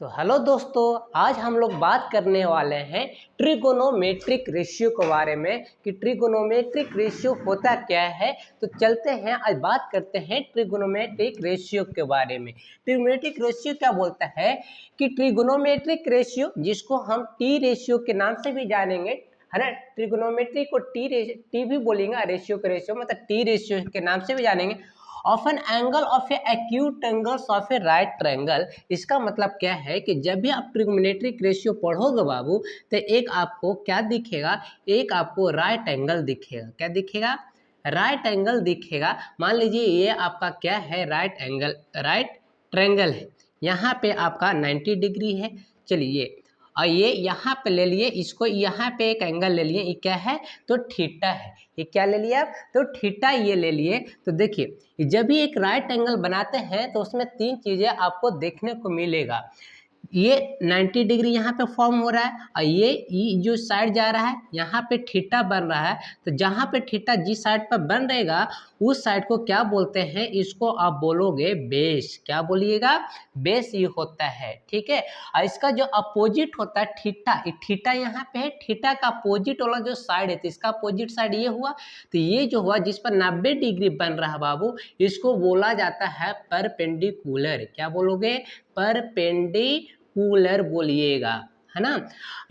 तो हेलो दोस्तों, आज हम लोग बात करने वाले हैं ट्रिगोनोमेट्रिक रेशियो के बारे में कि ट्रिगोनोमेट्रिक रेशियो होता क्या है। तो चलते हैं आज बात करते हैं ट्रिगोनोमेट्रिक रेशियो के बारे में। ट्रिगोनोमेट्रिक रेशियो क्या बोलता है कि ट्रिगोनोमेट्रिक रेशियो, जिसको हम टी रेशियो के नाम से भी जानेंगे, है ना। ट्रिगोनोमेट्री को टी भी बोलेंगे, रेशियो का रेशियो मतलब टी रेशियो के नाम से भी जानेंगे। Of an angle of A acute angles of A right triangle. इसका मतलब क्या है कि जब भी आप ट्रिगोनोमेट्रिक रेशियो पढ़ोगे बाबू, तो एक आपको क्या दिखेगा, एक आपको राइट एंगल दिखेगा। क्या दिखेगा? राइट एंगल दिखेगा। मान लीजिए ये आपका क्या है, राइट एंगल, राइट ट्रायंगल है। यहाँ पे आपका 90 डिग्री है। चलिए, और ये यहाँ पे ले लिए, इसको यहाँ पे एक एंगल ले लिए, ये क्या है तो थीटा है। ये क्या ले लिया आप तो थीटा ये ले लिए। तो देखिए, जब भी एक राइट एंगल बनाते हैं तो उसमें तीन चीज़ें आपको देखने को मिलेगा। ये 90 डिग्री यहाँ पे फॉर्म हो रहा है और ये जो साइड जा रहा है यहाँ पे थीटा बन रहा है। तो जहाँ पे थीटा जिस साइड पर बन रहेगा उस साइड को क्या बोलते हैं, इसको आप बोलोगे बेस। क्या बोलिएगा? बेस ये होता है, ठीक है। और इसका जो अपोजिट होता है थीटा, थीटा यहाँ पे है, थीटा का अपोजिट वाला जो साइड है तो इसका अपोजिट साइड ये हुआ। तो ये जो हुआ जिस पर 90 डिग्री बन रहा है बाबू, इसको बोला जाता है परपेंडिकुलर। क्या बोलोगे? परपेंडिकुलर बोलिएगा, है ना।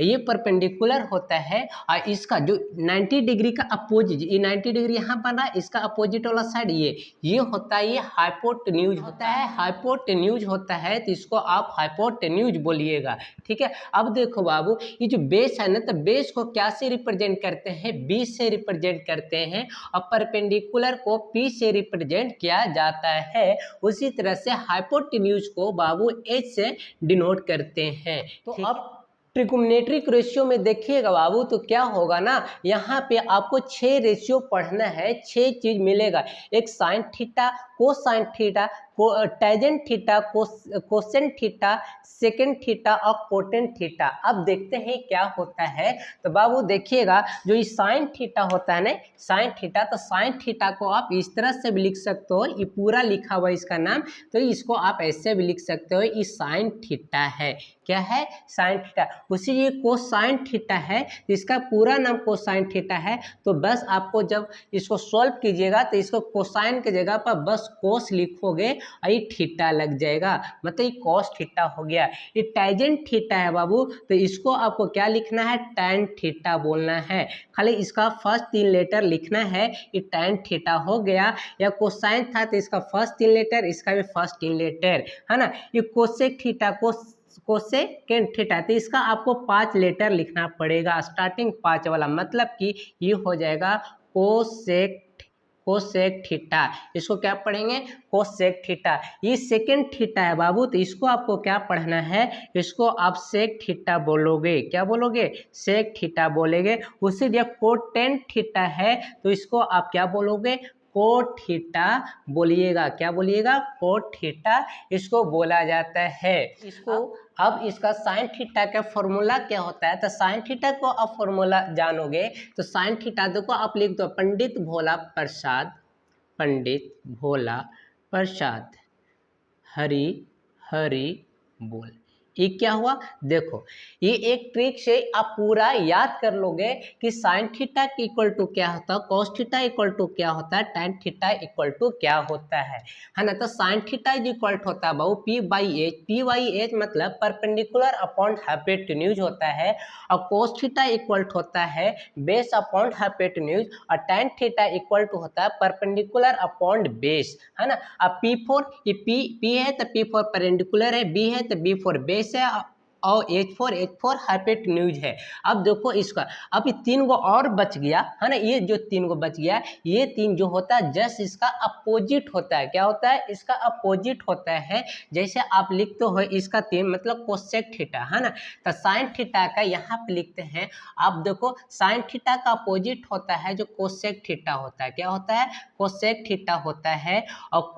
ये परपेंडिकुलर होता है और इसका जो 90 डिग्री का अपोजिट, ये 90 डिग्री यहाँ बना, इसका अपोजिट वाला साइड ये होता है, ये हाइपोटेन्यूज होता है। हाइपोटेन्यूज होता है तो इसको आप हाइपोटेन्यूज बोलिएगा, ठीक है। अब देखो बाबू, ये जो बेस है ना, तो बेस को क्या से रिप्रेजेंट करते हैं? बी से रिप्रेजेंट करते हैं और परपेंडिकुलर को पी से रिप्रेजेंट किया जाता है। उसी तरह से हाइपोटेन्यूज को बाबू एच से डिनोट करते हैं। तो अब ट्रिगोनोमेट्रिक रेशियो में देखिएगा बाबू, तो क्या होगा ना, यहाँ पे आपको 6 रेशियो पढ़ना है, 6 चीज मिलेगा। एक sine theta, cosine theta, tangent theta, quotient theta, second theta और कोटेंट थीटा। अब देखते हैं क्या होता है। तो बाबू देखिएगा, जो ये साइन थीटा होता है ना, साइन थीटा, तो साइन थीटा को आप इस तरह से भी लिख सकते हो, ये पूरा लिखा हुआ इसका नाम, तो इसको आप ऐसे भी लिख सकते हो, ये साइन थीटा है। क्या है? Sine theta. उसी ये कोसाइन थीटा है, इसका पूरा नाम कोसाइन थीटा है। तो बस आपको जब इसको सॉल्व कीजिएगा तो इसको कोसाइन की जगह पर बस कोस लिखोगे और ये थीटा लग जाएगा, मतलब ये कॉस थीटा हो गया। ये टैंजेंट थीटा है बाबू, तो इसको आपको क्या लिखना है? टैन थीटा बोलना है। खाली इसका फर्स्ट 3 लेटर लिखना है, ये टैन थीटा हो गया। या कोसाइन था तो इसका फर्स्ट 3 लेटर, इसका भी फर्स्ट 3 लेटर, है ना। ये कोसेक थीटा, कोसेकेंट थीटा, तो इसका आपको 5 लेटर लिखना पड़ेगा, स्टार्टिंग 5 वाला, मतलब कि ये हो जाएगा कोसेक थीटा। इसको क्या पढ़ेंगे? Cosec theta. ये सेकेंड थीटा है बाबू, तो इसको आपको क्या पढ़ना है? इसको आप सेक थीटा बोलोगे। क्या बोलोगे? सेक थीटा बोलेंगे। उसी लिए कोटेंट थीटा है तो इसको आप क्या बोलोगे? कोट थीटा बोलिएगा। क्या बोलिएगा? कोट थीटा इसको बोला जाता है। इसको अब इसका साइन थीटा का फॉर्मूला क्या होता है? तो साइन थीटा को आप फॉर्मूला जानोगे तो साइन थीटा देखो, आप लिख दो पंडित भोला प्रसाद, पंडित भोला प्रसाद हरि हरि बोल। ये क्या हुआ? देखो, ये एक ट्रिक से आप पूरा याद कर लोगे कि साइन थीटा इक्वल टू क्या होता है, कॉस थीटा इक्वल टू क्या होता है, टैन थीटा इक्वल टू क्या होता है ना। तो साइन थीटा इज इक्वल होता है बाबू P by H. P by H मतलब परपेंडिकुलर अपॉन हाइपोटेन्यूज होता है। और कॉस थीटा इक्वल होता है बेस अपॉन हाइपोटेन्यूज। और टैन थीटा इक्वल टू होता है परपेंडिकुलर अपॉन बेस, है ना। अब P4, ये P है तो P4 परपेंडिकुलर है, B है तो B4 बेस है और H4 हाइपोटेन्यूज है। अब देखो इसका, अब ये 3 गो और बच गया, है ना। ये जो 3 गो बच गया, ये 3 जो होता है जस्ट इसका अपोजिट होता है। क्या होता है? इसका अपोजिट होता है। जैसे आप लिखते हो इसका 3 मतलब कोसेक थीटा, है ना। तो साइन थीटा का यहाँ पे लिखते हैं। आप देखो, साइन थीटा का अपोजिट होता है जो कोसेक थीटा होता है। क्या होता है? कोसेक थीटा होता है। और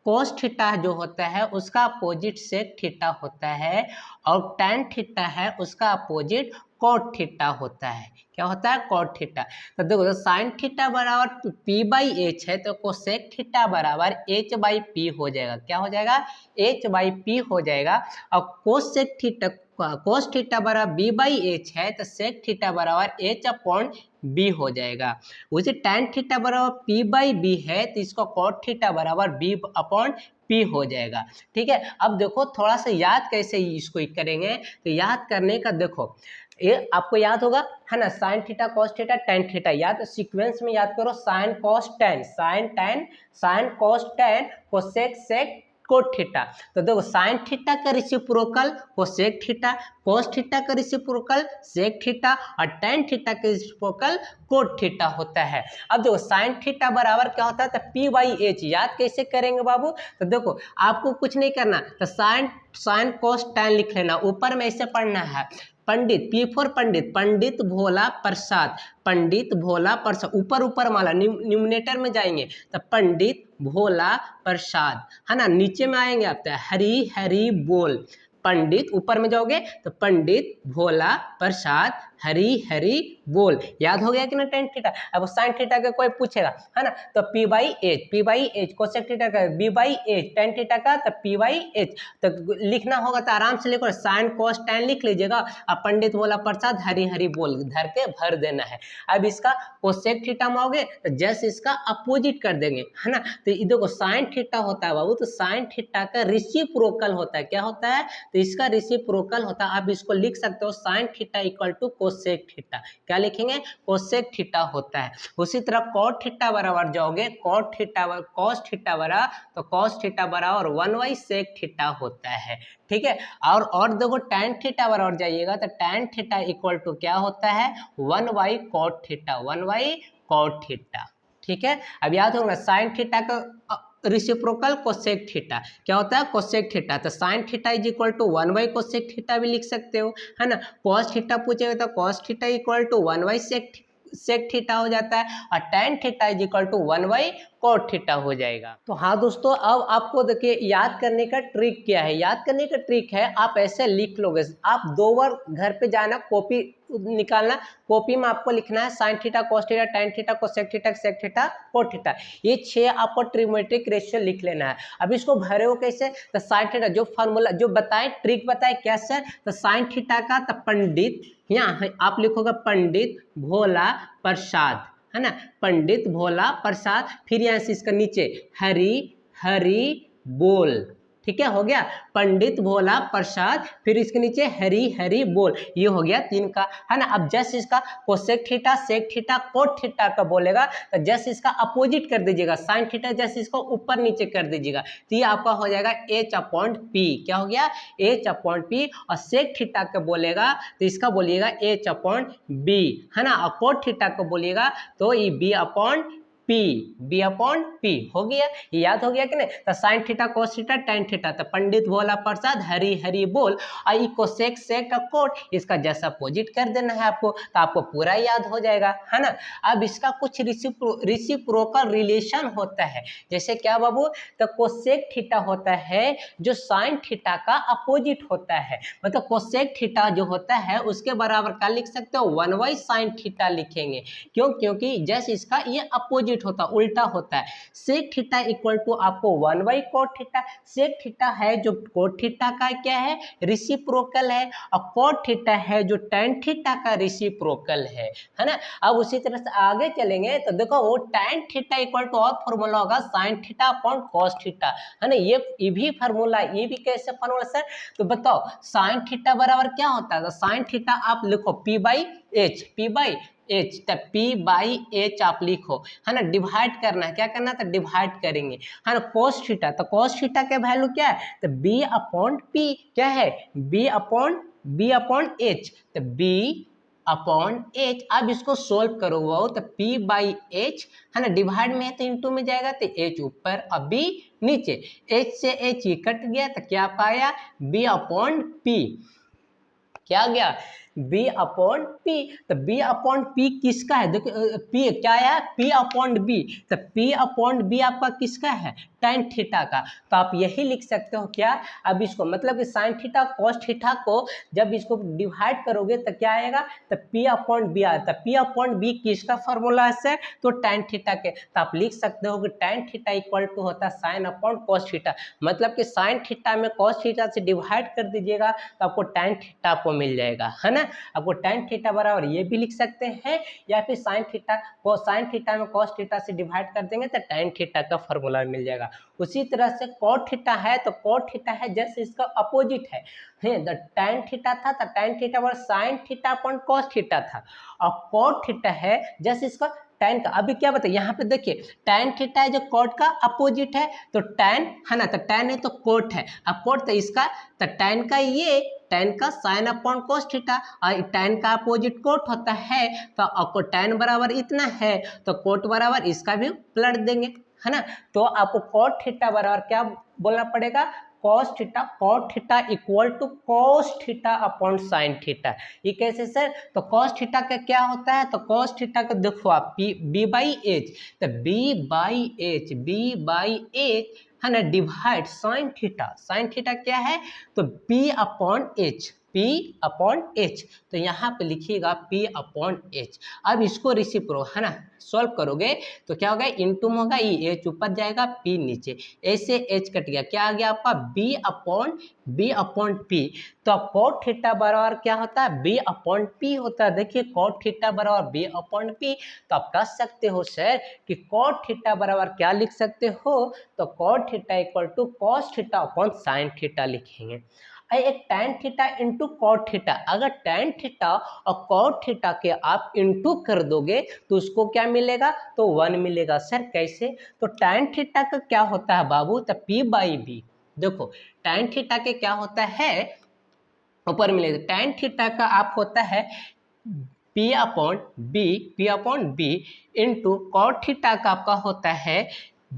कोस थीटा जो होता है उसका अपोजिट सेक थीटा होता है। और टैन थीटा है उसका अपोजिट कॉट थीटा होता है। क्या होता है? Cot theta. तो देखो साइन थीटा बराबर पी बाई एच है, तो कोसेक थीटा बराबर एच बाई पी हो जाएगा। क्या हो जाएगा? एच बाई पी हो जाएगा। और कोसेक थीटा कोस थीटा बराबर बी बाई एच है, तो सेक थीटा बराबर एच अपॉन बी हो जाएगा। उसे टैन थीटा बराबर पी बाई बी है, तो इसका कॉट थीटा बराबर बी अपॉन पी हो जाएगा। ठीक है, अब देखो थोड़ा सा याद कैसे इसको करेंगे, तो याद करने का देखो ये आपको याद होगा है ना, sine theta cos theta tan theta, याद सीक्वेंस में याद करो, sine cos tan, sine tan, sine cos tan, cosec sec cot theta. तो देखो साइन थीटा का reciprocal cosec theta, cos theta का रेसिप्रोकल सेक थीटा और टेन थीटा का रेसिप्रोकल कोट थीटा होता है। अब देखो साइन थीटा बराबर क्या होता है, तो पी बाई एच। याद कैसे करेंगे बाबू? तो देखो आपको कुछ नहीं करना, तो साइन कॉस टेन लिख लेना, ऊपर में ऐसे पढ़ना है पंडित, पी फॉर पंडित, पंडित भोला प्रसाद, पंडित भोला प्रसाद, ऊपर ऊपर माला न्यूमिनेटर में जाएंगे तो पंडित भोला प्रसाद, है ना। नीचे में आएंगे आप तो हरी हरी बोल, पंडित ऊपर में जाओगे तो पंडित भोला प्रसाद हरी हरी बोल। याद हो गया कि ना टेन थीटा? अब साइन थीटा का कोई पूछेगा है ना, तो P by H, cosec theta का B by H, tan theta का तो पी बाई एच। तो लिखना होगा तो आराम से लिखो, साइन कोस टेन लिख लीजिएगा, अब पंडित भोला प्रसाद हरी हरी बोल धर के भर देना है। अब इसका कोसेक थीटा में आओगे तो जैसे इसका अपोजिट कर देंगे, है ना। तो देखो साइन थीटा होता है बाबू, तो साइन थीटा का रेसिप्रोकल होता है। क्या होता है? तो इसका रेसिप्रोकल होता है। आप इसको लिख सकते हो sine theta equal to cosec theta. क्या लिखेंगे? कोसेक थीटा होता है। उसी तरह कॉट थीटा बराबर जाओगे, कॉट थीटा कॉस थीटा बराबर, तो कॉस थीटा बराबर 1 सेक थीटा होता है। ठीक है, और देखो टैन थीटा बराबर जाइएगा तो टैन थीटा इक्वल टू क्या होता है? 1 कॉट थीटा, 1 कॉट थीटा। ठीक है, अब याद होगा साइन थीटा का रेसिप्रोकल कोसेक थीटा क्या होता है? Cosec theta. तो sine theta is equal to 1 cosec theta भी लिख सकते हो, है ना। कॉस थीटा पूछेगा तो cos theta equal to 1 sec theta हो जाता है, और tan theta is equal to 1 cot theta हो जाएगा। तो हाँ दोस्तों, अब आपको देखिए याद करने का ट्रिक क्या है। याद करने का ट्रिक है, आप ऐसे लिख लोगे, आप 2 बार घर पे जाना, कॉपी निकालना, कॉपी में आपको लिखना है sine theta cos theta tan theta cosec theta sec theta cot theta, ये 6 आपको ट्रिग्नोमेट्रिक रेशियो लिख लेना है। अब इसको भरे हो कैसे? तो साइन थीटा जो फार्मूला जो बताए, ट्रिक बताए क्या सर? तो साइन थीटा का तो पंडित, यहाँ आप लिखोगे पंडित भोला प्रसाद, है ना, पंडित भोला प्रसाद, फिर यहाँ से इसका नीचे हरी हरी बोल। ठीक है, हो गया पंडित भोला प्रसाद, फिर इसके नीचे हरी हरी बोल, ये हो गया 3 का, है ना। अब जस्ट इसका cosec theta sec theta cot theta का बोलेगा तो जस्ट इसका अपोजिट कर दीजिएगा, साइन थीटा जस्ट इसको ऊपर नीचे कर दीजिएगा, तो ये आपका हो जाएगा एच अपॉन पी। क्या हो गया? H upon P. और सेक थीटा का बोलेगा तो इसका बोलिएगा एच अपॉन बी, है ना। और कोट थीटा को बोलिएगा तो ये बी अपॉन पी हो गया। ये याद हो गया कि नहीं? तो sine theta cos theta tan theta, तो पंडित भोला प्रसाद हरी हरी बोल, और इको सेक सेक का कोट, इसका जैसा अपोजिट कर देना है आपको, तो आपको पूरा याद हो जाएगा, है ना। अब इसका कुछ रिसिप्रोकल रिलेशन होता है, जैसे क्या बाबू? तो कोसेक थीटा होता है जो साइन थीटा का अपोजिट होता है, मतलब कोसेक थीटा जो होता है उसके बराबर क्या लिख सकते हो? 1 साइन थीटा लिखेंगे। क्यों? क्योंकि जैसे इसका ये अपोजिट होता, उल्टा होता है। सेक थीटा इक्वल टू आपको 1 कोट थीटा, सेक थीटा है जो कोट थीटा का क्या है? रेसिप्रोकल है, और कोट थीटा है जो टैन थीटा का रेसिप्रोकल है ना। अब उसी तरह से आगे चलेंगे तो देखो वो टैन थीटा इक्वल टू और फॉर्मूला होगा sine theta upon cos theta, है ना। ये भी फार्मूला, ये भी कैसे फार्मूला सर? तो बताओ साइन थीटा बराबर क्या होता है? तो साइन थीटा आप लिखो पी बाई एच, तब पी बाई एच आप लिखो, है ना। डिवाइड करना है, क्या करना है? तो डिवाइड करेंगे, है ना। कोस थीटा, तो कोस थीटा के वैल्यू क्या है? तो बी अपॉन पी, क्या है? बी अपॉन एच, तो बी अपॉन एच। अब इसको सोल्व करो वो, तो पी बाई एच, है ना, डिवाइड में है तो इंटू में जाएगा, तो एच ऊपर और बी नीचे, एच से एच ये कट गया, तो क्या पाया? B upon P. क्या गया? B upon P. तो बी अपॉन पी किसका है, देखो पी क्या है, पी अपॉन बी। तो पी अपॉन बी आपका किसका है, tan थीटा का। तो आप यही लिख सकते हो क्या, अब इसको मतलब कि साइन थीटा कॉस थीटा को जब इसको डिवाइड करोगे तो क्या आएगा, तो पी अपॉन बी आता है। पी अपॉन बी किसका फॉर्मूला है सर, तो tan थीटा के। तो आप लिख सकते हो कि tan थीटा इक्वल टू होता है साइन अपॉन कॉस थीटा, मतलब कि साइन थीटा में कॉस थीटा से डिवाइड कर दीजिएगा तो आपको tan थीटा आपको मिल जाएगा, है ना। आपको tan थीटा बराबर ये भी लिख सकते हैं, या फिर साइन थीटा को साइन थीटा में कॉस थीटा से डिवाइड कर देंगे तो tan थीटा का फॉर्मूला मिल जाएगा। उसी तरह से cot थीटा है, तो cot थीटा है जैसे इसका अपोजिट है, तो tan थीटा था तो tan थीटा बराबर sign theta upon cos theta था, और cot थीटा है जैसे इसका tan का। अभी क्या बताइए यहाँ पे देखिए, tan थीटा है जो cot का अपोजिट है, तो tan है ना, तो tan है तो cot है, अब cot तो इसका, तो tan का ये tan का साइन अपॉन cos थीटा, और tan का अपोजिट cot होता है, तो आपको tan बराबर इतना है तो cot बराबर इसका भी पलट देंगे, है ना। तो आपको cot थीटा बराबर क्या बोलना पड़ेगा, cos theta, cot theta equal to cos theta upon sin theta. ये कैसे सर, तो cos थीटा का क्या होता है, तो cos थीटा का देखो आप बी बाई एच, तो बी बाई एच है ना, डिवाइड साइन थीटा क्या है, तो P upon H, P upon H. तो यहाँ पे लिखिएगा पी अपॉन एच। अब इसको रिसिप्रो है ना सॉल्व करोगे तो क्या होगा, इनटू में होगा, ये एच ऊपर जाएगा पी नीचे, ऐसे एच कट गया, क्या आ गया आपका बी अपॉन पी। तो कॉट थीटा बराबर क्या होता है, बी अपॉन पी होता है। देखिए कॉट थीटा बराबर बी अपॉन पी, तो आप कह सकते हो सर कि कॉट थीटा बराबर क्या लिख सकते हो, तो cot theta equal to cos theta upon sine theta लिखेंगे। एक tan theta into cot theta, अगर tan थीटा और कॉट थीटा के आप इंटू कर दोगे तो उसको क्या मिलेगा, तो 1 मिलेगा। सर कैसे, तो tan थीटा का क्या होता है बाबू, तो p बाई बी। देखो tan थीटा के क्या होता है, ऊपर मिलेगा tan थीटा का आप होता है p upon B into cot theta का आपका होता है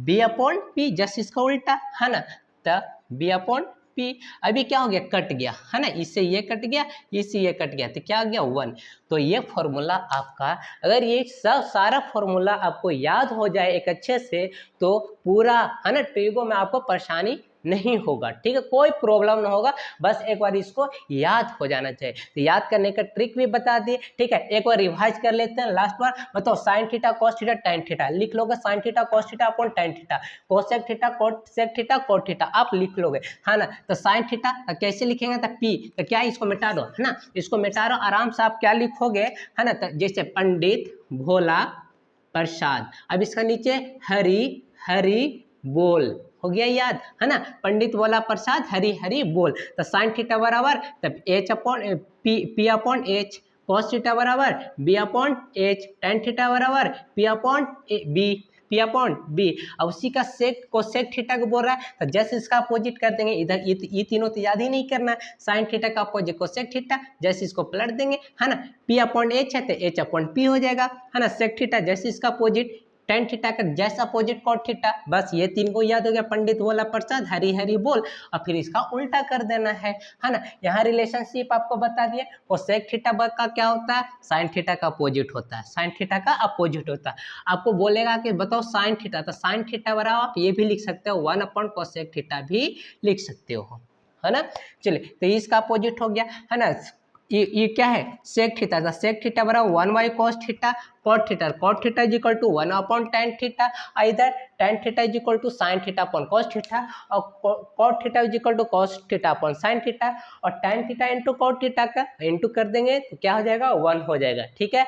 b अपॉन पी, जस्ट इसका उल्टा, है ना। तो b अपॉन पी, अभी क्या हो गया, कट गया, है ना, इससे ये कट गया, इससे ये कट गया, तो क्या आ गया 1। तो ये फॉर्मूला आपका, अगर ये सब सारा फॉर्मूला आपको याद हो जाए एक अच्छे से, तो पूरा है ना ट्रिगो में आपको परेशानी नहीं होगा, ठीक है, कोई प्रॉब्लम ना होगा, बस एक बार इसको याद हो जाना चाहिए। तो याद करने का ट्रिक भी बता दिए, ठीक है, एक बार रिवाइज कर लेते हैं लास्ट बार। बताओ sine theta cos theta tan theta, लिख लोगे sine theta cos theta upon tan theta, cosec theta cosec theta cot theta आप लिख लोगे, है ना। तो साइन थीटा कैसे लिखेंगे, तो पी, तो क्या इसको मिटा दो, है ना, इसको मिटा दो आराम से, आप क्या लिखोगे, है ना, तो जैसे पंडित भोला प्रसाद, अब इसका नीचे हरी हरी बोल, हो गया याद, है ना, पंडित बोला प्रसाद हरी हरी बोल। तो साइन थीटा बराबर तब H upon P upon H, cos theta बराबर B upon H, tan theta बराबर पी अपॉन बी। अब उसी का सेक कोसेक थीटा को बोल रहा है, तो जैसे इसका अपोजिट कर देंगे, इधर ये तीनों तो याद ही नहीं करना है, साइन थीटा का अपोजिट कोसेक थीटा, जैसे इसको पलट देंगे, है ना, पी अपॉन एच है तो एच अपॉन पी हो जाएगा, है ना, सेक थीटा जैसे इसका अपोजिट, टेन थीटा का जैसा अपोजिट कॉट थीटा, बस ये तीन को याद हो गया, पंडित बोला प्रसाद हरी हरी बोल, और फिर इसका उल्टा कर देना है ना। यहाँ रिलेशनशिप आपको बता दिए, कोसेक थीटा का क्या होता है, साइन थीटा का अपोजिट होता है, साइन थीटा का अपोजिट होता है। आपको बोलेगा कि बताओ साइन थीटा, तो साइन थीटा बराबर आप ये भी लिख सकते हो 1 अपॉन कोसेक थीटा भी लिख सकते हो, है ना। चलिए तो इसका अपोजिट हो गया, है ना। ये क्या है, सेक थीटा, तो सेक थीटा बराबर 1 by cos theta, cot theta is equal to 1 upon tan theta, इधर tan theta is equal to sine theta upon cos theta, और cot theta is equal to cos theta upon sine theta, और tan theta into cot theta का into कर देंगे तो क्या हो जाएगा 1 हो जाएगा, ठीक है।